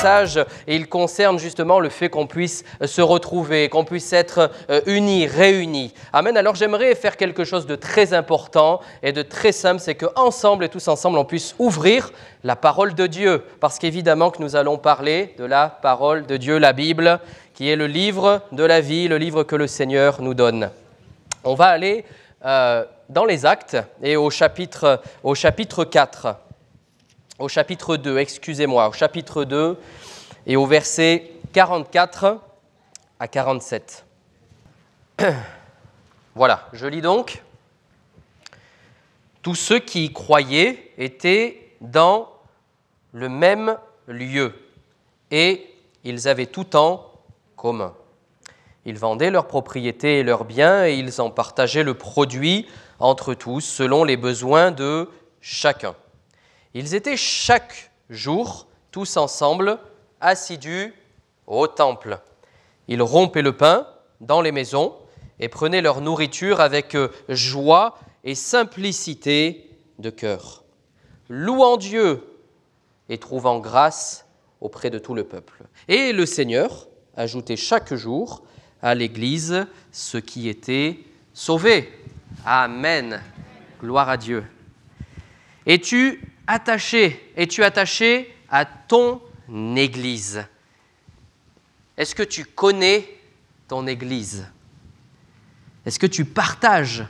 message et il concerne justement le fait qu'on puisse se retrouver, qu'on puisse être unis, réunis. Amen. Alors j'aimerais faire quelque chose de très important et de très simple, c'est qu'ensemble et tous ensemble, on puisse ouvrir la parole de Dieu. Parce qu'évidemment que nous allons parler de la parole de Dieu, la Bible, qui est le livre de la vie, le livre que le Seigneur nous donne. On va aller dans les Actes et au chapitre 4. Au chapitre 2, excusez-moi, au chapitre 2 et au verset 44 à 47. Voilà, je lis donc. Tous ceux qui y croyaient étaient dans le même lieu et ils avaient tout en commun. Ils vendaient leurs propriétés et leurs biens et ils en partageaient le produit entre tous selon les besoins de chacun. Ils étaient chaque jour, tous ensemble, assidus au temple. Ils rompaient le pain dans les maisons et prenaient leur nourriture avec joie et simplicité de cœur, louant Dieu et trouvant grâce auprès de tout le peuple. Et le Seigneur ajoutait chaque jour à l'Église ceux qui étaient sauvés. Amen. Gloire à Dieu. Es-tu attaché à ton Église? Est-ce que tu connais ton Église? Est-ce que tu partages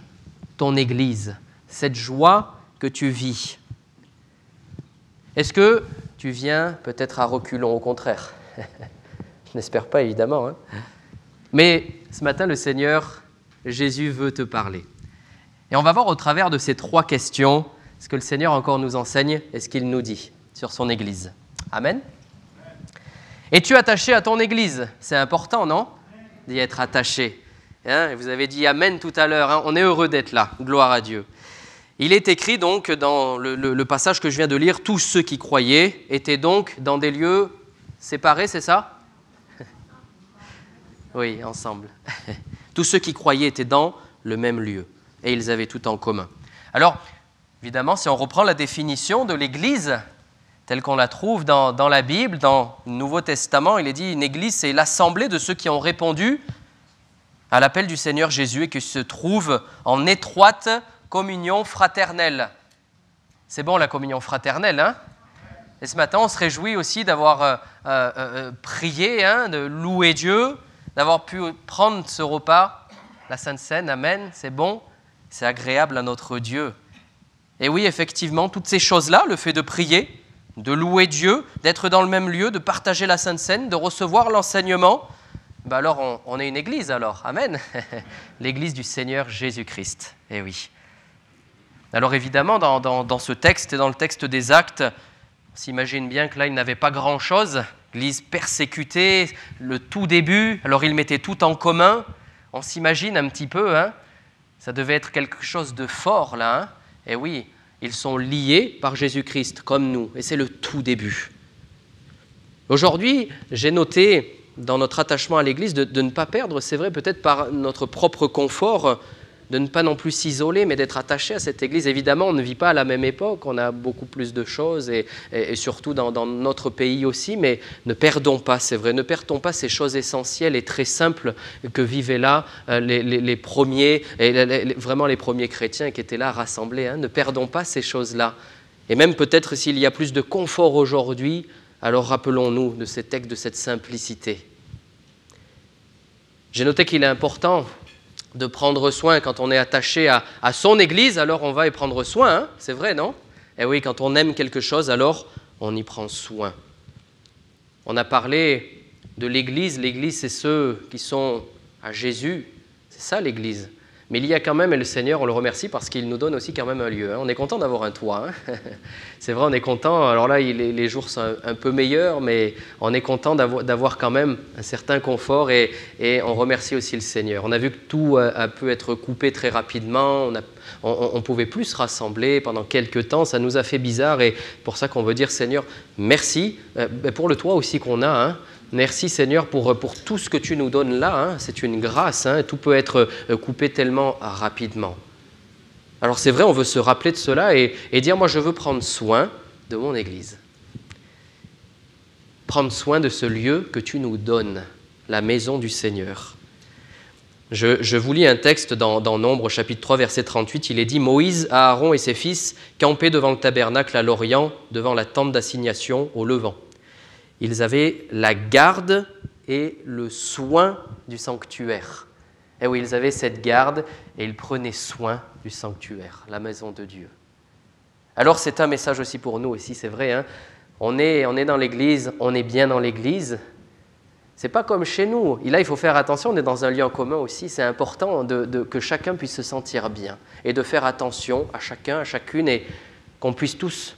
ton Église, cette joie que tu vis? Est-ce que tu viens peut-être à reculons, au contraire? Je n'espère pas, évidemment. Hein. Mais ce matin, le Seigneur Jésus veut te parler. Et on va voir au travers de ces 3 questions ce que le Seigneur encore nous enseigne et ce qu'il nous dit sur son Église. Amen. Es-tu attaché à ton Église? C'est important, non? D'y être attaché. Hein, vous avez dit Amen tout à l'heure. Hein, on est heureux d'être là. Gloire à Dieu. Il est écrit donc dans le passage que je viens de lire, tous ceux qui croyaient étaient donc dans des lieux séparés, c'est ça? Oui, ensemble. Tous ceux qui croyaient étaient dans le même lieu et ils avaient tout en commun. Alors, évidemment, si on reprend la définition de l'Église, telle qu'on la trouve dans la Bible, dans le Nouveau Testament, il est dit une Église, c'est l'assemblée de ceux qui ont répondu à l'appel du Seigneur Jésus et qui se trouvent en étroite communion fraternelle. C'est bon la communion fraternelle, hein? Et ce matin, on se réjouit aussi d'avoir prié, hein, de louer Dieu, d'avoir pu prendre ce repas, la Sainte Seine, Amen, c'est bon, c'est agréable à notre Dieu. Et oui, effectivement, toutes ces choses-là, le fait de prier, de louer Dieu, d'être dans le même lieu, de partager la Sainte Seine, de recevoir l'enseignement, ben alors on est une église alors, Amen. L'église du Seigneur Jésus-Christ, eh oui. Alors évidemment, dans ce texte et dans le texte des Actes, on s'imagine bien que là, il n'avait pas grand-chose. L'église persécutée, le tout début, alors ils mettaient tout en commun. On s'imagine un petit peu, hein, ça devait être quelque chose de fort là, hein. Et oui, ils sont liés par Jésus-Christ, comme nous, et c'est le tout début. Aujourd'hui, j'ai noté dans notre attachement à l'Église de ne pas perdre, c'est vrai, peut-être par notre propre confort, de ne pas non plus s'isoler, mais d'être attaché à cette Église. Évidemment, on ne vit pas à la même époque, on a beaucoup plus de choses, et surtout dans notre pays aussi, mais ne perdons pas, c'est vrai, ne perdons pas ces choses essentielles et très simples que vivaient là les premiers, vraiment les premiers chrétiens qui étaient là rassemblés. Hein. Ne perdons pas ces choses-là. Et même peut-être s'il y a plus de confort aujourd'hui, alors rappelons-nous de ces textes, de cette simplicité. J'ai noté qu'il est important de prendre soin quand on est attaché à son Église, alors on va y prendre soin, hein, c'est vrai, non? Et oui, quand on aime quelque chose, alors on y prend soin. On a parlé de l'Église, l'Église c'est ceux qui sont à Jésus, c'est ça l'Église. Mais il y a quand même, et le Seigneur, on le remercie parce qu'il nous donne aussi quand même un lieu. Hein. On est content d'avoir un toit. Hein. C'est vrai, on est content. Alors là, les jours sont un peu meilleurs, mais on est content d'avoir quand même un certain confort et on remercie aussi le Seigneur. On a vu que tout a pu être coupé très rapidement. On ne pouvait plus se rassembler pendant quelques temps. Ça nous a fait bizarre et pour ça qu'on veut dire, Seigneur, merci pour le toit aussi qu'on a. Hein. Merci Seigneur pour tout ce que tu nous donnes là, hein. C'est une grâce, hein. Tout peut être coupé tellement rapidement. Alors c'est vrai, on veut se rappeler de cela et dire, moi je veux prendre soin de mon Église. prendre soin de ce lieu que tu nous donnes, la maison du Seigneur. Je vous lis un texte dans Nombre, chapitre 3, verset 38. Il est dit « Moïse, Aaron et ses fils campaient devant le tabernacle à l'Orient, devant la tente d'assignation au Levant. Ils avaient la garde et le soin du sanctuaire. » Et oui, ils avaient cette garde et ils prenaient soin du sanctuaire, la maison de Dieu. Alors c'est un message aussi pour nous aussi, c'est vrai. Hein, on est dans l'église, on est bien dans l'église. C'est pas comme chez nous. Et là, il faut faire attention, on est dans un lieu en commun aussi. C'est important que chacun puisse se sentir bien et de faire attention à chacun, à chacune, et qu'on puisse tous,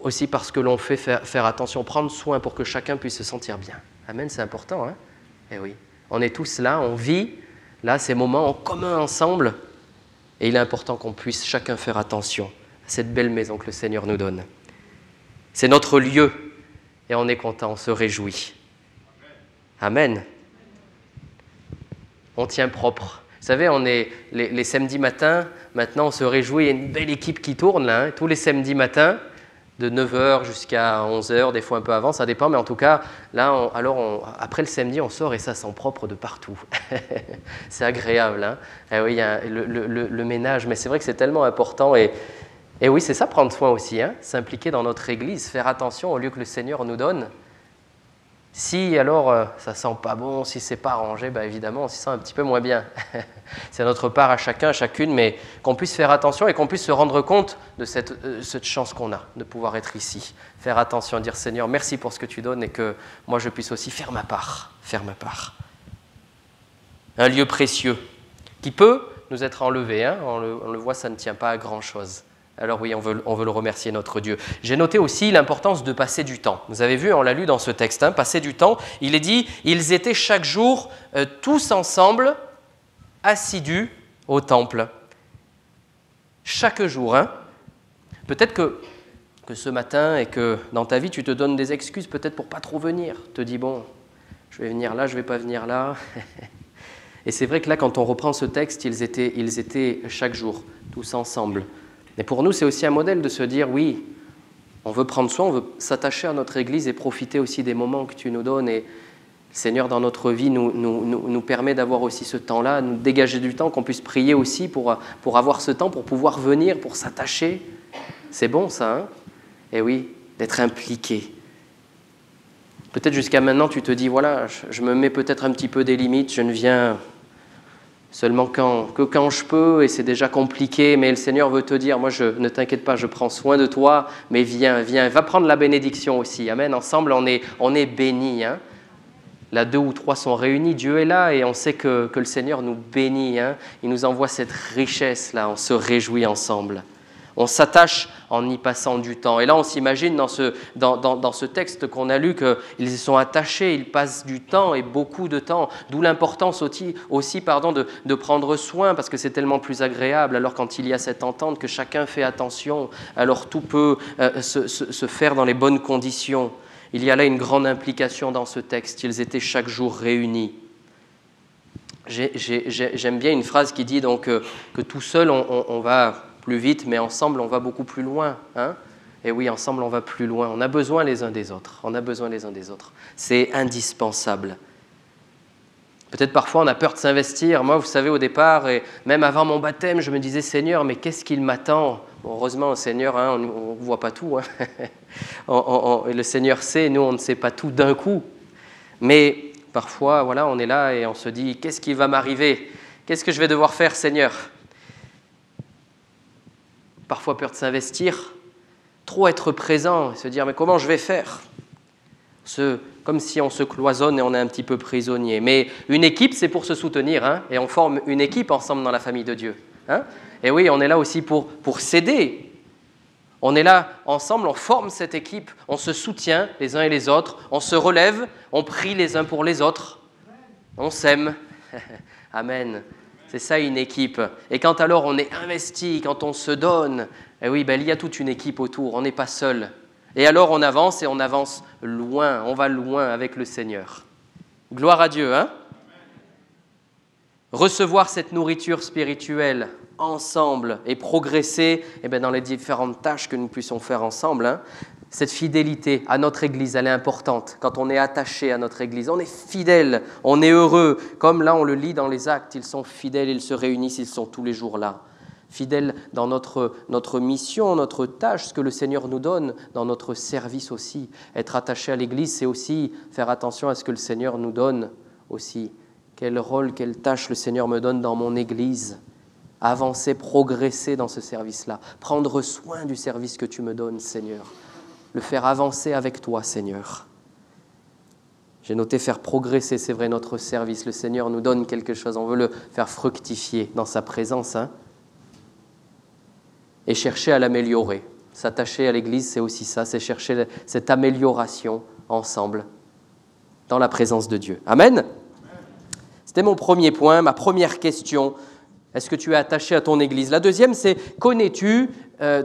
aussi parce que l'on fait, faire attention, prendre soin pour que chacun puisse se sentir bien. Amen, c'est important. Hein? Eh oui, on est tous là, on vit là ces moments en commun ensemble. Et il est important qu'on puisse chacun faire attention à cette belle maison que le Seigneur nous donne. C'est notre lieu et on est content, on se réjouit. Amen. On tient propre. Vous savez, on est les samedis matins, maintenant on se réjouit, il y a une belle équipe qui tourne là, hein, tous les samedis matins, de 9h jusqu'à 11h, des fois un peu avant, ça dépend, mais en tout cas, là, après le samedi, on sort et ça sent propre de partout. C'est agréable. Hein. Et oui, il y a le ménage, mais c'est vrai que c'est tellement important. Et oui, c'est ça, prendre soin aussi, hein, s'impliquer dans notre église, faire attention au lieu que le Seigneur nous donne. Si alors ça sent pas bon, si c'est pas rangé, ben évidemment on s'y sent un petit peu moins bien. C'est notre part à chacun, à chacune, mais qu'on puisse faire attention et qu'on puisse se rendre compte de cette chance qu'on a de pouvoir être ici. Faire attention, dire Seigneur, merci pour ce que tu donnes et que moi je puisse aussi faire ma part. Un lieu précieux qui peut nous être enlevé, hein, on le voit, ça ne tient pas à grand-chose. Alors oui, on veut le remercier, notre Dieu. J'ai noté aussi l'importance de passer du temps. Vous avez vu, on l'a lu dans ce texte, hein, passer du temps. Il est dit, ils étaient chaque jour tous ensemble, assidus au temple. Chaque jour. Hein. Peut-être que ce matin et que dans ta vie, tu te donnes des excuses peut-être pour pas trop venir. Tu te dis, bon, je vais venir là, je ne vais pas venir là. Et c'est vrai que là, quand on reprend ce texte, ils étaient chaque jour, tous ensemble. Et pour nous, c'est aussi un modèle de se dire, oui, on veut prendre soin, on veut s'attacher à notre Église et profiter aussi des moments que tu nous donnes. Et le Seigneur, dans notre vie, nous permet d'avoir aussi ce temps-là, nous dégager du temps, qu'on puisse prier aussi pour avoir ce temps, pour pouvoir venir, pour s'attacher. C'est bon ça, hein? Et oui, d'être impliqué. Peut-être jusqu'à maintenant, tu te dis, voilà, je me mets peut-être un petit peu des limites, je ne viens seulement quand je peux, et c'est déjà compliqué, mais le Seigneur veut te dire, moi, ne t'inquiète pas, je prends soin de toi, mais viens, va prendre la bénédiction aussi. Amen. Ensemble, on est bénis. Hein. Là, 2 ou 3 sont réunis, Dieu est là, et on sait que le Seigneur nous bénit. Hein. Il nous envoie cette richesse-là, on se réjouit ensemble. On s'attache en y passant du temps. Et là, on s'imagine dans ce texte qu'on a lu qu'ils y sont attachés, ils passent du temps et beaucoup de temps. D'où l'importance aussi de prendre soin, parce que c'est tellement plus agréable. Alors quand il y a cette entente, que chacun fait attention, alors tout peut se faire dans les bonnes conditions. Il y a là une grande implication dans ce texte. Ils étaient chaque jour réunis. J'aime bien une phrase qui dit donc que tout seul, on va plus vite, mais ensemble, on va beaucoup plus loin. Hein. Et oui, ensemble, on va plus loin. On a besoin les uns des autres. C'est indispensable. Peut-être parfois, on a peur de s'investir. Moi, vous savez, au départ, et même avant mon baptême, je me disais, Seigneur, mais qu'est-ce qu'il m'attend ? Bon, heureusement, Seigneur, hein, on ne voit pas tout. Hein. Le Seigneur sait, nous, on ne sait pas tout d'un coup. Mais parfois, voilà, on est là et on se dit, qu'est-ce qui va m'arriver ? Qu'est-ce que je vais devoir faire, Seigneur ? Parfois peur de s'investir, trop être présent, et se dire « mais comment je vais faire ?» Comme si on se cloisonne et on est un petit peu prisonnier. Mais une équipe, c'est pour se soutenir, hein, et on forme une équipe ensemble dans la famille de Dieu. Hein. Et oui, on est là aussi pour s'aider. On est là ensemble, on forme cette équipe, on se soutient les uns et les autres, on se relève, on prie les uns pour les autres, on s'aime. Amen. C'est ça une équipe. Et quand alors on est investi, quand on se donne, eh oui, il y a toute une équipe autour, on n'est pas seul. Et alors on avance et on avance loin, on va loin avec le Seigneur. Gloire à Dieu, hein ? Recevoir cette nourriture spirituelle ensemble et progresser dans les différentes tâches que nous puissions faire ensemble. Hein ? Cette fidélité à notre Église, elle est importante. Quand on est attaché à notre Église, on est fidèle, on est heureux. Comme là, on le lit dans les Actes, ils sont fidèles, ils se réunissent, ils sont tous les jours là. Fidèles dans notre mission, notre tâche, ce que le Seigneur nous donne, dans notre service aussi. Être attaché à l'Église, c'est aussi faire attention à ce que le Seigneur nous donne aussi. Quel rôle, quelle tâche le Seigneur me donne dans mon Église. Avancer, progresser dans ce service-là. Prendre soin du service que tu me donnes, Seigneur. Le faire avancer avec toi, Seigneur. J'ai noté faire progresser, c'est vrai, notre service. Le Seigneur nous donne quelque chose, on veut le faire fructifier dans sa présence. Et chercher à l'améliorer. S'attacher à l'Église, c'est aussi ça, c'est chercher cette amélioration ensemble dans la présence de Dieu. Amen. C'était mon premier point, ma première question. Est-ce que tu es attaché à ton Église? La deuxième, c'est connais-tu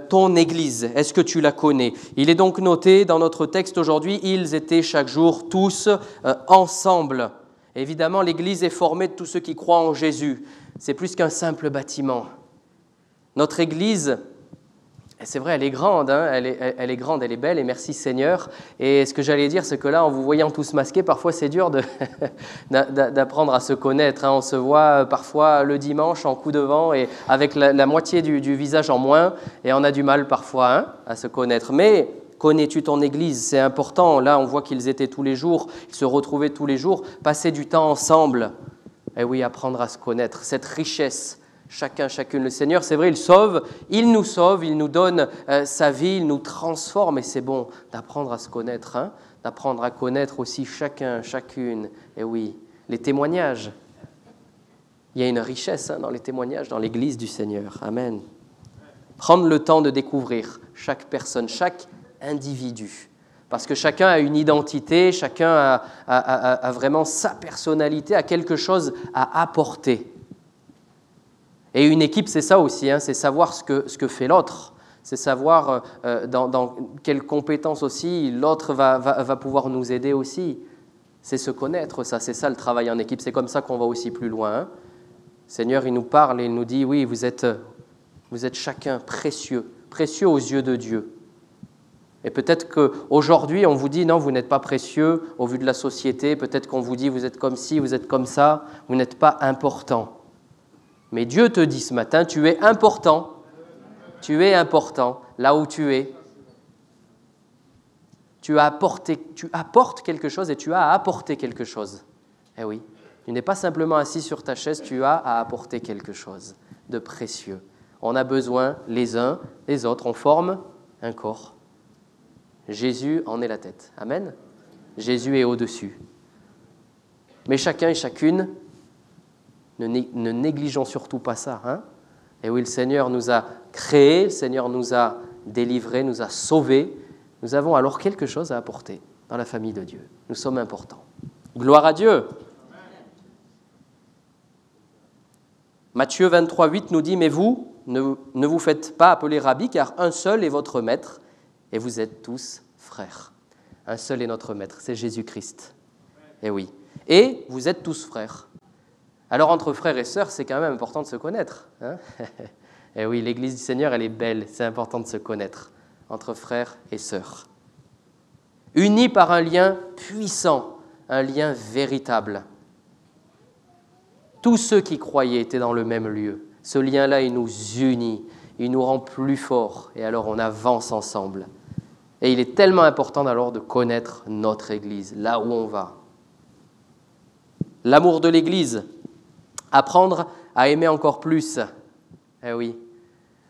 ton Église? Est-ce que tu la connais? Il est donc noté dans notre texte aujourd'hui, ils étaient chaque jour tous ensemble. Évidemment, l'Église est formée de tous ceux qui croient en Jésus. C'est plus qu'un simple bâtiment. Notre Église, c'est vrai, elle est grande, elle est grande, elle est belle, et merci Seigneur. Et ce que j'allais dire, c'est que là, en vous voyant tous masqués, parfois c'est dur d'apprendre à se connaître. On se voit parfois le dimanche en coup de vent et avec la moitié du visage en moins, et on a du mal parfois à se connaître. Mais connais-tu ton Église? C'est important. Là, on voit qu'ils étaient tous les jours, ils se retrouvaient tous les jours, passaient du temps ensemble. Et oui, apprendre à se connaître, cette richesse. Chacun, chacune. Le Seigneur, c'est vrai, il nous sauve, il nous donne sa vie, il nous transforme. Et c'est bon d'apprendre à se connaître, d'apprendre à connaître aussi chacun, chacune. Et oui, les témoignages. Il y a une richesse dans les témoignages, dans l'Église du Seigneur. Amen. Prendre le temps de découvrir chaque personne, chaque individu. Parce que chacun a une identité, chacun a vraiment sa personnalité, a quelque chose à apporter. Et une équipe, c'est ça aussi, c'est savoir ce que fait l'autre. C'est savoir dans quelles compétences aussi l'autre va pouvoir nous aider aussi. C'est se connaître, ça, c'est ça le travail en équipe. C'est comme ça qu'on va aussi plus loin. Le Seigneur, il nous parle et il nous dit, oui, vous êtes chacun précieux, précieux aux yeux de Dieu. Et peut-être qu'aujourd'hui, on vous dit, non, vous n'êtes pas précieux au vu de la société. Peut-être qu'on vous dit, vous êtes comme ci, vous êtes comme ça, vous n'êtes pas important. Mais Dieu te dit ce matin, tu es important. Tu es important là où tu es. Tu apportes quelque chose et tu as à apporter quelque chose. Eh oui, tu n'es pas simplement assis sur ta chaise, tu as à apporter quelque chose de précieux. On a besoin les uns les autres, on forme un corps. Jésus en est la tête. Amen. Jésus est au-dessus. Mais chacun et chacune, ne négligeons surtout pas ça. Et oui, le Seigneur nous a créés, le Seigneur nous a délivrés, nous a sauvés. Nous avons alors quelque chose à apporter dans la famille de Dieu. Nous sommes importants. Gloire à Dieu. Matthieu 23, 8 nous dit « Mais vous, ne vous faites pas appeler rabbi, car un seul est votre maître, et vous êtes tous frères. » Un seul est notre maître, c'est Jésus-Christ. Et oui. Et vous êtes tous frères. Alors, entre frères et sœurs, c'est quand même important de se connaître. Et oui, l'Église du Seigneur, elle est belle, c'est important de se connaître, entre frères et sœurs. Unis par un lien puissant, un lien véritable. Tous ceux qui croyaient étaient dans le même lieu. Ce lien-là, il nous unit, il nous rend plus forts, et alors on avance ensemble. Et il est tellement important alors de connaître notre Église, là où on va. L'amour de l'Église. Apprendre à aimer encore plus. Eh oui.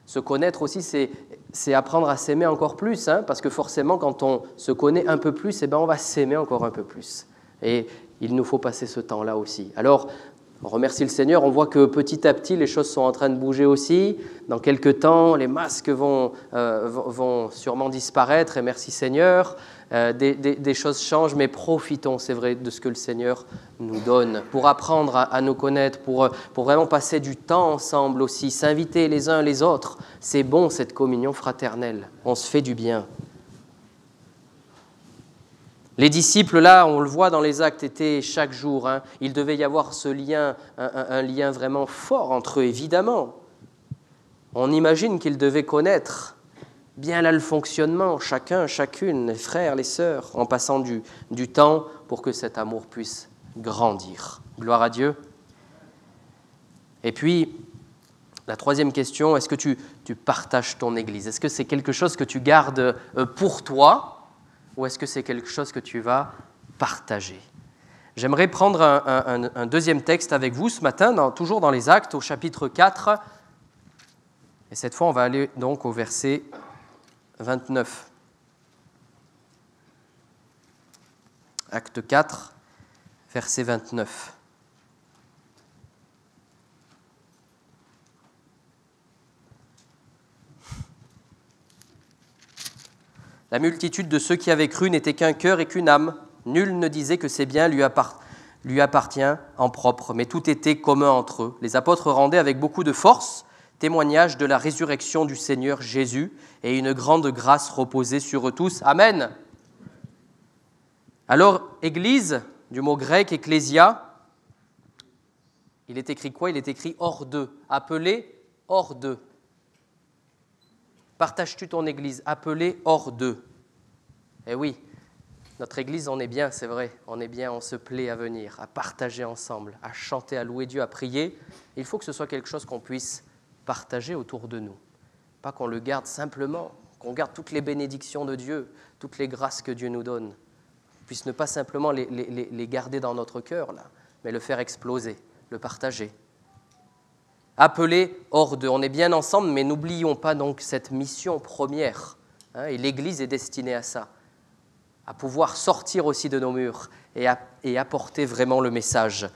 Se connaître aussi, c'est apprendre à s'aimer encore plus, parce que forcément, quand on se connaît un peu plus, on va s'aimer encore un peu plus. Et il nous faut passer ce temps-là aussi. Alors, on remercie le Seigneur, on voit que petit à petit, les choses sont en train de bouger aussi. Dans quelques temps, les masques vont sûrement disparaître, et merci Seigneur. Des choses changent, mais profitons, c'est vrai, de ce que le Seigneur nous donne pour apprendre à nous connaître, pour vraiment passer du temps ensemble aussi, s'inviter les uns les autres. C'est bon, cette communion fraternelle, on se fait du bien. Les disciples, là, on le voit dans les actes, étaient chaque jour. Il devait y avoir ce lien, un lien vraiment fort entre eux, évidemment. On imagine qu'ils devaient connaître bien là le fonctionnement, chacun, chacune, les frères, les sœurs, en passant du temps pour que cet amour puisse grandir. Gloire à Dieu. Et puis, la troisième question, est-ce que tu partages ton Église? Est-ce que c'est quelque chose que tu gardes pour toi ou est-ce que c'est quelque chose que tu vas partager? J'aimerais prendre un deuxième texte avec vous ce matin, toujours dans les Actes, au chapitre 4. Et cette fois, on va aller donc au verset 29. Acte 4, verset 29. La multitude de ceux qui avaient cru n'était qu'un cœur et qu'une âme. Nul ne disait que ces biens lui appartient en propre, mais tout était commun entre eux. Les apôtres rendaient avec beaucoup de force témoignage de la résurrection du Seigneur Jésus, et une grande grâce reposait sur eux tous. Amen. Alors, Église, du mot grec ecclésia, il est écrit quoi? Il est écrit hors d'eux, appelé hors d'eux. Partages-tu ton Église? Appelé hors d'eux. Eh oui, notre Église, on est bien, c'est vrai, on est bien, on se plaît à venir, à partager ensemble, à chanter, à louer Dieu, à prier. Il faut que ce soit quelque chose qu'on puisse partager autour de nous. Pas qu'on le garde simplement, qu'on garde toutes les bénédictions de Dieu, toutes les grâces que Dieu nous donne. On puisse ne pas simplement les garder dans notre cœur, là, mais le faire exploser, le partager. Appelés hors d'eux, on est bien ensemble, mais n'oublions pas donc cette mission première. Et l'Église est destinée à ça, à pouvoir sortir aussi de nos murs et apporter vraiment le message.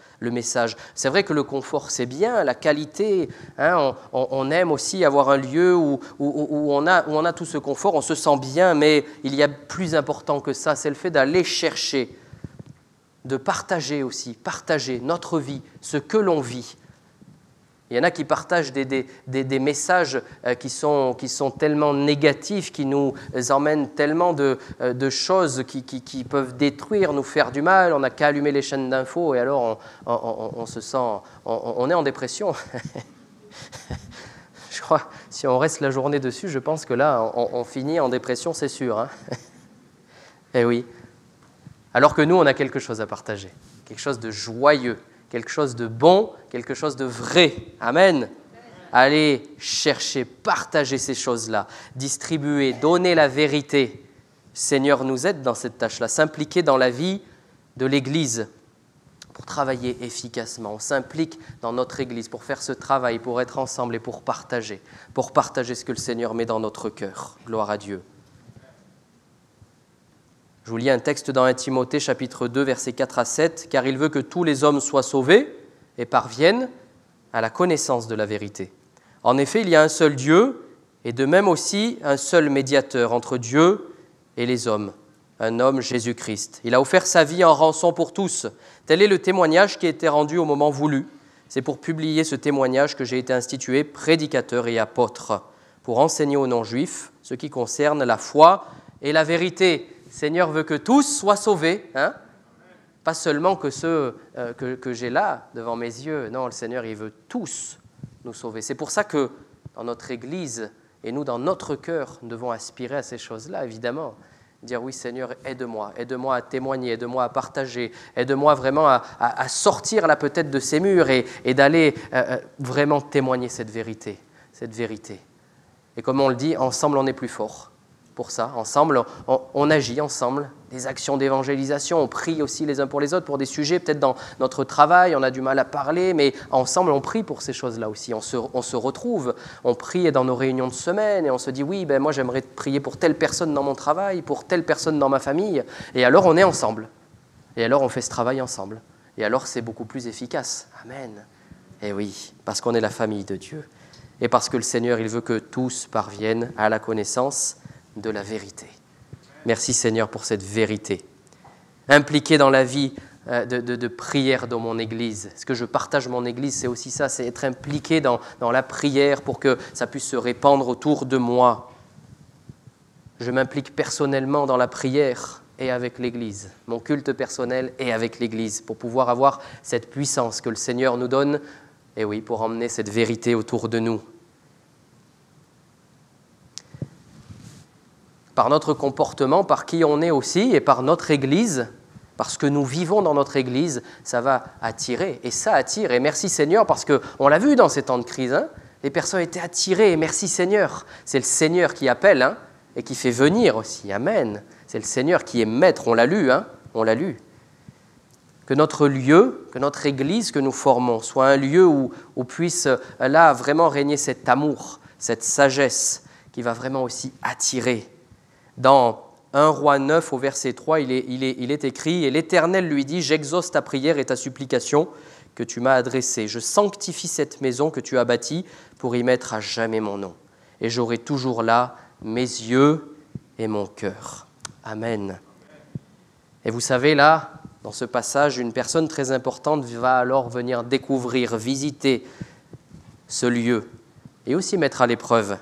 C'est vrai que le confort, c'est bien, la qualité. On aime aussi avoir un lieu où on a tout ce confort, on se sent bien, mais il y a plus important que ça, c'est le fait d'aller chercher, de partager aussi, partager notre vie, ce que l'on vit. Il y en a qui partagent des messages qui sont tellement négatifs, qui nous emmènent tellement de choses qui peuvent détruire, nous faire du mal. On n'a qu'à allumer les chaînes d'infos et alors on se sent... On est en dépression. Je crois, si on reste la journée dessus, je pense que là, on finit en dépression, c'est sûr. Hein. Eh oui. Alors que nous, on a quelque chose à partager, quelque chose de joyeux, quelque chose de bon, quelque chose de vrai. Amen. Allez chercher, partager ces choses-là, distribuer, donner la vérité. Le Seigneur nous aide dans cette tâche-là, s'impliquer dans la vie de l'Église pour travailler efficacement. On s'implique dans notre Église pour faire ce travail, pour être ensemble et pour partager ce que le Seigneur met dans notre cœur. Gloire à Dieu. Je vous lis un texte dans 1 Timothée, chapitre 2, versets 4 à 7. « Car il veut que tous les hommes soient sauvés et parviennent à la connaissance de la vérité. En effet, il y a un seul Dieu et de même aussi un seul médiateur entre Dieu et les hommes, un homme Jésus-Christ. Il a offert sa vie en rançon pour tous. Tel est le témoignage qui a été rendu au moment voulu. C'est pour publier ce témoignage que j'ai été institué prédicateur et apôtre, pour enseigner aux non-juifs ce qui concerne la foi et la vérité. » Le Seigneur veut que tous soient sauvés, pas seulement que ceux que j'ai là devant mes yeux. Non, le Seigneur, il veut tous nous sauver. C'est pour ça que dans notre Église et nous, dans notre cœur, nous devons aspirer à ces choses-là, évidemment. Dire oui, Seigneur, aide-moi à témoigner, aide-moi à partager, aide-moi vraiment à sortir là peut-être de ces murs et d'aller vraiment témoigner cette vérité. Et comme on le dit, ensemble on est plus fort. Pour ça, ensemble, on agit ensemble, des actions d'évangélisation, on prie aussi les uns pour les autres pour des sujets, peut-être dans notre travail, on a du mal à parler, mais ensemble, on prie pour ces choses-là aussi. On se retrouve, on prie dans nos réunions de semaine et on se dit, oui, moi j'aimerais prier pour telle personne dans mon travail, pour telle personne dans ma famille, et alors on est ensemble, et alors on fait ce travail ensemble, et alors c'est beaucoup plus efficace. Amen. Et oui, parce qu'on est la famille de Dieu, et parce que le Seigneur, il veut que tous parviennent à la connaissance de la vérité. Merci Seigneur pour cette vérité. Impliqué dans la vie de prière dans mon Église. Ce que je partage mon Église, c'est aussi ça, c'est être impliqué dans la prière pour que ça puisse se répandre autour de moi. Je m'implique personnellement dans la prière et avec l'Église, mon culte personnel et avec l'Église, pour pouvoir avoir cette puissance que le Seigneur nous donne, et oui, pour emmener cette vérité autour de nous. par notre comportement, par qui on est aussi et par notre Église, parce que nous vivons dans notre Église, ça va attirer. Et ça attire. Et merci Seigneur, parce qu'on l'a vu dans ces temps de crise, hein, les personnes étaient attirées. Et merci Seigneur. C'est le Seigneur qui appelle hein, et qui fait venir aussi. Amen. C'est le Seigneur qui est maître. On l'a lu. Hein, on l'a lu. Que notre lieu, que notre Église que nous formons soit un lieu où puisse là vraiment régner cet amour, cette sagesse qui va vraiment aussi attirer. Dans 1 Roi 9 au verset 3, il est écrit « Et l'Éternel lui dit, j'exauce ta prière et ta supplication que tu m'as adressée. Je sanctifie cette maison que tu as bâtie pour y mettre à jamais mon nom. Et j'aurai toujours là mes yeux et mon cœur. » Amen. Et vous savez, là, dans ce passage, une personne très importante va alors venir découvrir, visiter ce lieu et aussi mettre à l'épreuve.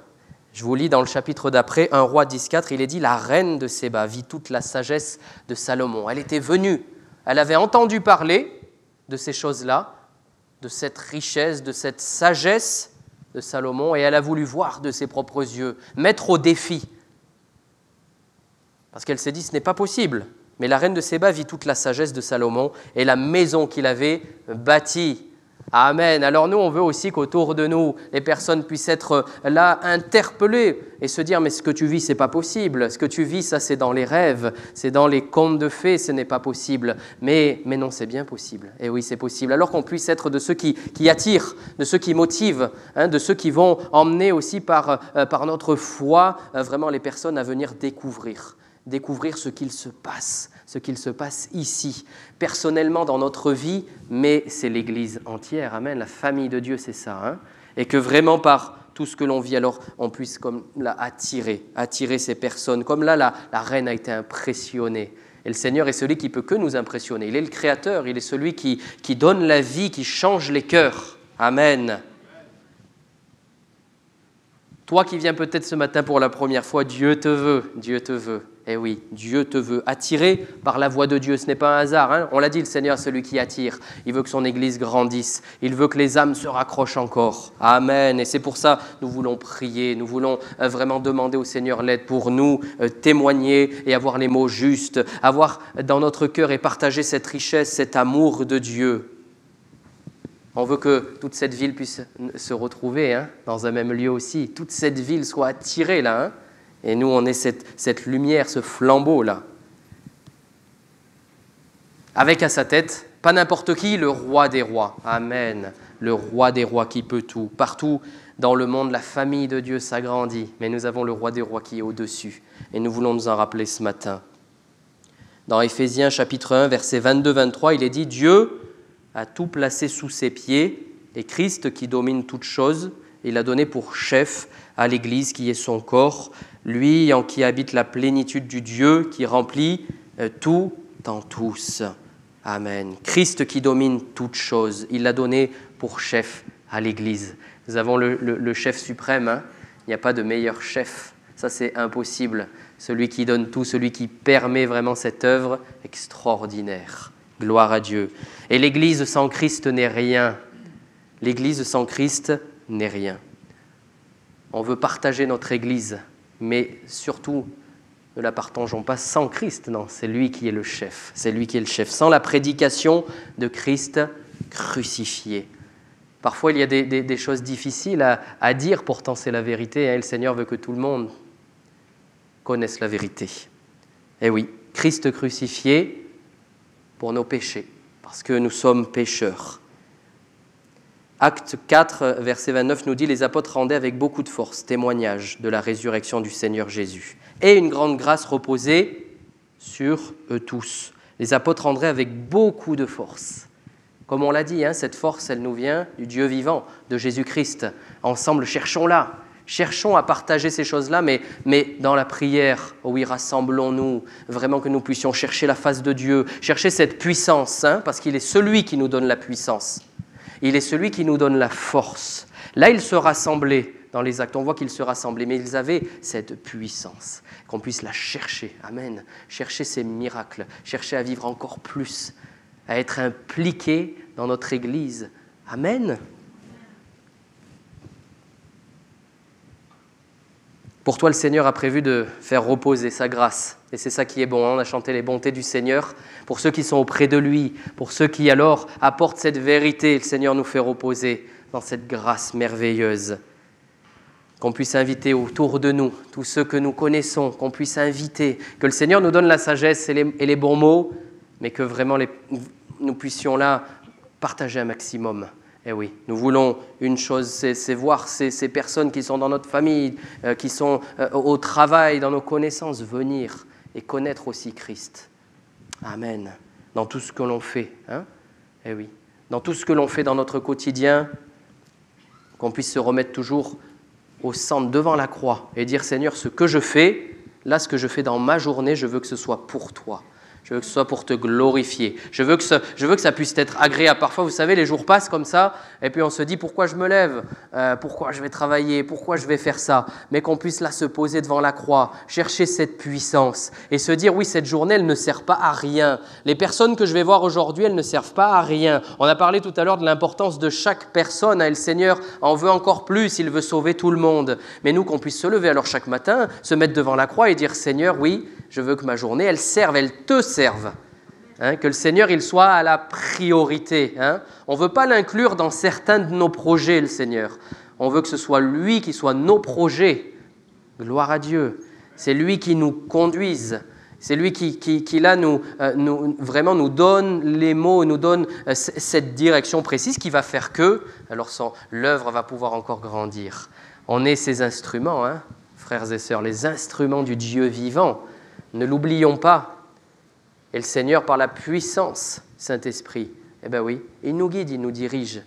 Je vous lis dans le chapitre d'après, 1 Roi 10,4, il est dit « La reine de Séba vit toute la sagesse de Salomon. » Elle était venue, elle avait entendu parler de ces choses-là, de cette richesse, de cette sagesse de Salomon, et elle a voulu voir de ses propres yeux, mettre au défi. Parce qu'elle s'est dit « Ce n'est pas possible. » Mais la reine de Séba vit toute la sagesse de Salomon et la maison qu'il avait bâtie. Amen. Alors nous, on veut aussi qu'autour de nous, les personnes puissent être là interpellées et se dire « Mais ce que tu vis, ce n'est pas possible. Ce que tu vis, ça c'est dans les rêves, c'est dans les contes de fées, ce n'est pas possible. » Mais non, c'est bien possible. Et oui, c'est possible. Alors qu'on puisse être de ceux qui attirent, de ceux qui motivent, hein, de ceux qui vont emmener aussi par notre foi vraiment les personnes à venir découvrir ce qu'il se passe ici, personnellement dans notre vie, mais c'est l'Église entière, amen, la famille de Dieu, c'est ça, hein, et que vraiment par tout ce que l'on vit, alors on puisse comme là attirer ces personnes, comme là la reine a été impressionnée, et le Seigneur est celui qui peut que nous impressionner, il est le Créateur, il est celui qui donne la vie, qui change les cœurs, amen. Toi qui viens peut-être ce matin pour la première fois, Dieu te veut. Eh oui, Dieu te veut. Attiré par la voix de Dieu, ce n'est pas un hasard. Hein, on l'a dit, le Seigneur, celui qui attire. Il veut que son Église grandisse. Il veut que les âmes se raccrochent encore. Amen. Et c'est pour ça nous voulons prier. Nous voulons vraiment demander au Seigneur l'aide pour nous témoigner et avoir les mots justes, avoir dans notre cœur et partager cette richesse, cet amour de Dieu. On veut que toute cette ville puisse se retrouver hein, dans un même lieu aussi. Toute cette ville soit attirée là. Hein, et nous, on est cette lumière, ce flambeau là. Avec à sa tête, pas n'importe qui, le roi des rois. Amen. Le roi des rois qui peut tout. Partout dans le monde, la famille de Dieu s'agrandit. Mais nous avons le roi des rois qui est au-dessus. Et nous voulons nous en rappeler ce matin. Dans Éphésiens chapitre 1, versets 22-23, il est dit « Dieu a tout placé sous ses pieds, et Christ qui domine toutes choses, il a donné pour chef à l'Église qui est son corps, lui en qui habite la plénitude du Dieu qui remplit tout en tous. » Amen. Christ qui domine toutes choses, il l'a donné pour chef à l'Église. Nous avons le chef suprême, hein. Il n'y a pas de meilleur chef, ça c'est impossible. Celui qui donne tout, celui qui permet vraiment cette œuvre extraordinaire. Gloire à Dieu. Et l'Église sans Christ n'est rien. L'Église sans Christ n'est rien. On veut partager notre Église, mais surtout, ne la partageons pas sans Christ. Non, c'est lui qui est le chef. C'est lui qui est le chef. Sans la prédication de Christ crucifié. Parfois, il y a des choses difficiles à dire, pourtant c'est la vérité. Hein. Le Seigneur veut que tout le monde connaisse la vérité. Eh oui, Christ crucifié pour nos péchés, parce que nous sommes pécheurs. Acte 4, verset 29 nous dit « Les apôtres rendaient avec beaucoup de force témoignage de la résurrection du Seigneur Jésus. Et une grande grâce reposait sur eux tous. » Les apôtres rendaient avec beaucoup de force. Comme on l'a dit, hein, cette force, elle nous vient du Dieu vivant, de Jésus-Christ. Ensemble, cherchons-la. Cherchons à partager ces choses-là, mais dans la prière, oui, rassemblons-nous, vraiment que nous puissions chercher la face de Dieu, chercher cette puissance, hein, parce qu'il est celui qui nous donne la puissance. Il est celui qui nous donne la force. Là, ils se rassemblaient dans les actes, on voit qu'ils se rassemblaient, mais ils avaient cette puissance, qu'on puisse la chercher, amen, chercher ces miracles, chercher à vivre encore plus, à être impliqués dans notre Église, amen. Pour toi, le Seigneur a prévu de faire reposer sa grâce. Et c'est ça qui est bon. On a chanté les bontés du Seigneur. Pour ceux qui sont auprès de lui, pour ceux qui alors apportent cette vérité, le Seigneur nous fait reposer dans cette grâce merveilleuse. Qu'on puisse inviter autour de nous tous ceux que nous connaissons, qu'on puisse inviter, que le Seigneur nous donne la sagesse et les bons mots, mais que vraiment nous puissions là partager un maximum. Eh oui, nous voulons une chose, c'est voir ces personnes qui sont dans notre famille, qui sont au travail, dans nos connaissances, venir et connaître aussi Christ. Amen. Dans tout ce que l'on fait. Eh oui, dans tout ce que l'on fait dans notre quotidien, qu'on puisse se remettre toujours au centre, devant la croix, et dire, Seigneur, ce que je fais, là, ce que je fais dans ma journée, je veux que ce soit pour toi. Je veux que ce soit pour te glorifier. Je veux que ça puisse être agréable. Parfois, vous savez, les jours passent comme ça, et puis on se dit pourquoi je me lève, pourquoi je vais travailler, pourquoi je vais faire ça. Mais qu'on puisse là se poser devant la croix, chercher cette puissance et se dire oui, cette journée, elle ne sert pas à rien. Les personnes que je vais voir aujourd'hui, elles ne servent pas à rien. On a parlé tout à l'heure de l'importance de chaque personne. Et le Seigneur en veut encore plus, il veut sauver tout le monde. Mais nous, qu'on puisse se lever alors chaque matin, se mettre devant la croix et dire Seigneur, oui, je veux que ma journée, elle serve, elle te serve. Que le Seigneur, il soit à la priorité. On ne veut pas l'inclure dans certains de nos projets, le Seigneur. On veut que ce soit lui qui soit nos projets. Gloire à Dieu. C'est lui qui nous conduise. C'est lui qui là, vraiment nous donne les mots, nous donne cette direction précise qui va faire que, alors l'œuvre va pouvoir encore grandir. On est ces instruments, frères et sœurs, les instruments du Dieu vivant. Ne l'oublions pas. Et le Seigneur, par la puissance, Saint-Esprit, eh bien oui, il nous guide, il nous dirige.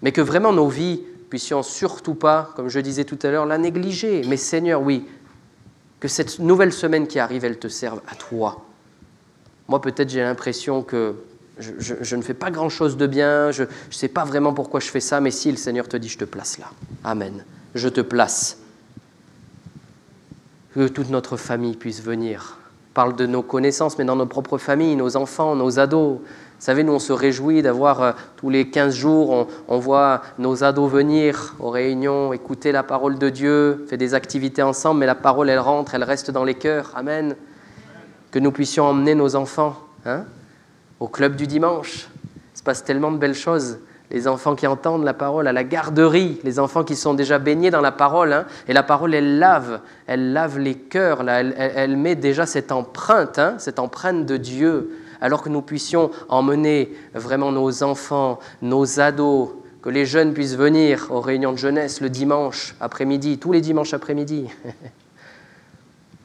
Mais que vraiment nos vies puissions surtout pas, comme je disais tout à l'heure, la négliger. Mais Seigneur, oui, que cette nouvelle semaine qui arrive, elle te serve à toi. Moi, peut-être, j'ai l'impression que je ne fais pas grand-chose de bien, je ne sais pas vraiment pourquoi je fais ça, mais si le Seigneur te dit, je te place là. Amen. Je te place. Que toute notre famille puisse venir. On parle de nos connaissances, mais dans nos propres familles, nos enfants, nos ados. Vous savez, nous, on se réjouit d'avoir tous les 15 jours, on voit nos ados venir aux réunions, écouter la parole de Dieu, faire des activités ensemble, mais la parole, elle rentre, elle reste dans les cœurs. Amen. Que nous puissions emmener nos enfants au club du dimanche. Il se passe tellement de belles choses. Les enfants qui entendent la parole à la garderie, les enfants qui sont déjà baignés dans la parole, et la parole, elle lave les cœurs, là, elle met déjà cette empreinte de Dieu, alors que nous puissions emmener vraiment nos enfants, nos ados, que les jeunes puissent venir aux réunions de jeunesse le dimanche après-midi, tous les dimanches après-midi.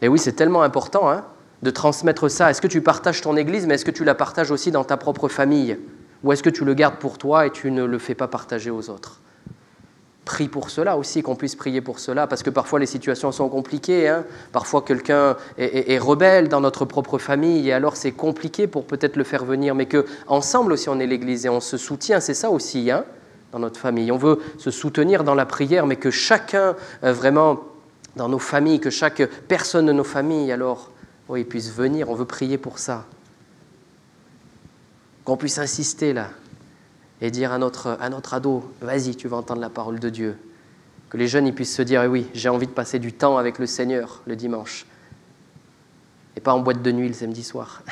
Et oui, c'est tellement important de transmettre ça. Est-ce que tu partages ton église, mais est-ce que tu la partages aussi dans ta propre famille ? Ou est-ce que tu le gardes pour toi et tu ne le fais pas partager aux autres ? Prie pour cela aussi, qu'on puisse prier pour cela, parce que parfois les situations sont compliquées. Parfois quelqu'un est rebelle dans notre propre famille et alors c'est compliqué pour peut-être le faire venir, mais qu'ensemble aussi on est l'Église et on se soutient, c'est ça aussi dans notre famille. On veut se soutenir dans la prière, mais que chacun vraiment dans nos familles, que chaque personne de nos familles alors puisse venir, on veut prier pour ça. Qu'on puisse insister là et dire à notre ado, vas-y, tu vas entendre la parole de Dieu. Que les jeunes ils puissent se dire, oui, j'ai envie de passer du temps avec le Seigneur le dimanche. Et pas en boîte de nuit le samedi soir.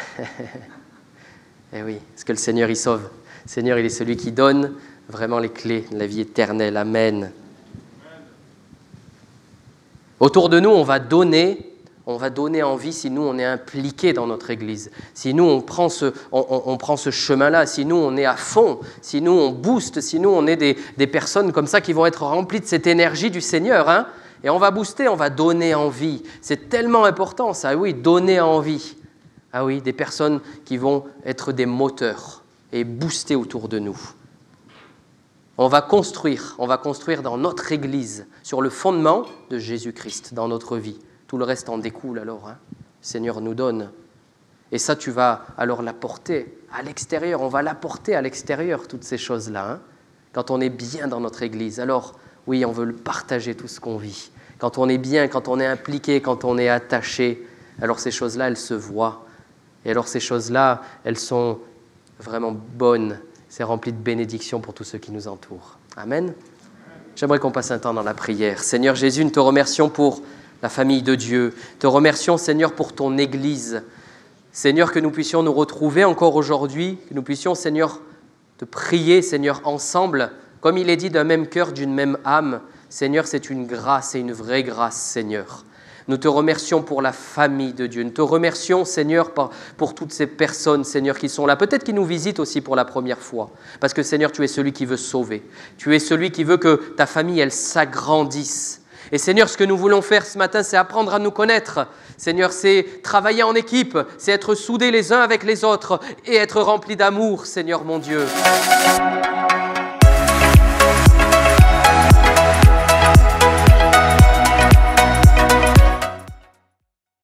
Et oui, parce que le Seigneur, il sauve. Le Seigneur, il est celui qui donne vraiment les clés de la vie éternelle. Amen. Autour de nous, on va donner envie si nous, on est impliqués dans notre Église. Si nous, on prend ce chemin-là, si nous, on est à fond, si nous, on booste, si nous, on est des personnes comme ça qui vont être remplies de cette énergie du Seigneur. Et on va booster, on va donner envie. C'est tellement important, ça, oui, donner envie. Ah oui, des personnes qui vont être des moteurs et booster autour de nous. On va construire dans notre Église, sur le fondement de Jésus-Christ dans notre vie. Tout le reste en découle alors. Le Seigneur nous donne. Et ça, tu vas alors l'apporter à l'extérieur. On va l'apporter à l'extérieur, toutes ces choses-là. Quand on est bien dans notre Église, alors oui, on veut le partager tout ce qu'on vit. Quand on est bien, quand on est impliqué, quand on est attaché, alors ces choses-là, elles se voient. Et alors ces choses-là, elles sont vraiment bonnes. C'est rempli de bénédictions pour tous ceux qui nous entourent. Amen. J'aimerais qu'on passe un temps dans la prière. Seigneur Jésus, nous te remercions pour la famille de Dieu. Te remercions, Seigneur, pour ton Église. Seigneur, que nous puissions nous retrouver encore aujourd'hui, que nous puissions, Seigneur, te prier, Seigneur, ensemble, comme il est dit, d'un même cœur, d'une même âme. Seigneur, c'est une grâce et une vraie grâce, Seigneur. Nous te remercions pour la famille de Dieu. Nous te remercions, Seigneur, pour toutes ces personnes, Seigneur, qui sont là. Peut-être qui nous visitent aussi pour la première fois. Parce que, Seigneur, tu es celui qui veut sauver. Tu es celui qui veut que ta famille, elle s'agrandisse. Et Seigneur, ce que nous voulons faire ce matin, c'est apprendre à nous connaître. Seigneur, c'est travailler en équipe, c'est être soudés les uns avec les autres et être remplis d'amour, Seigneur mon Dieu.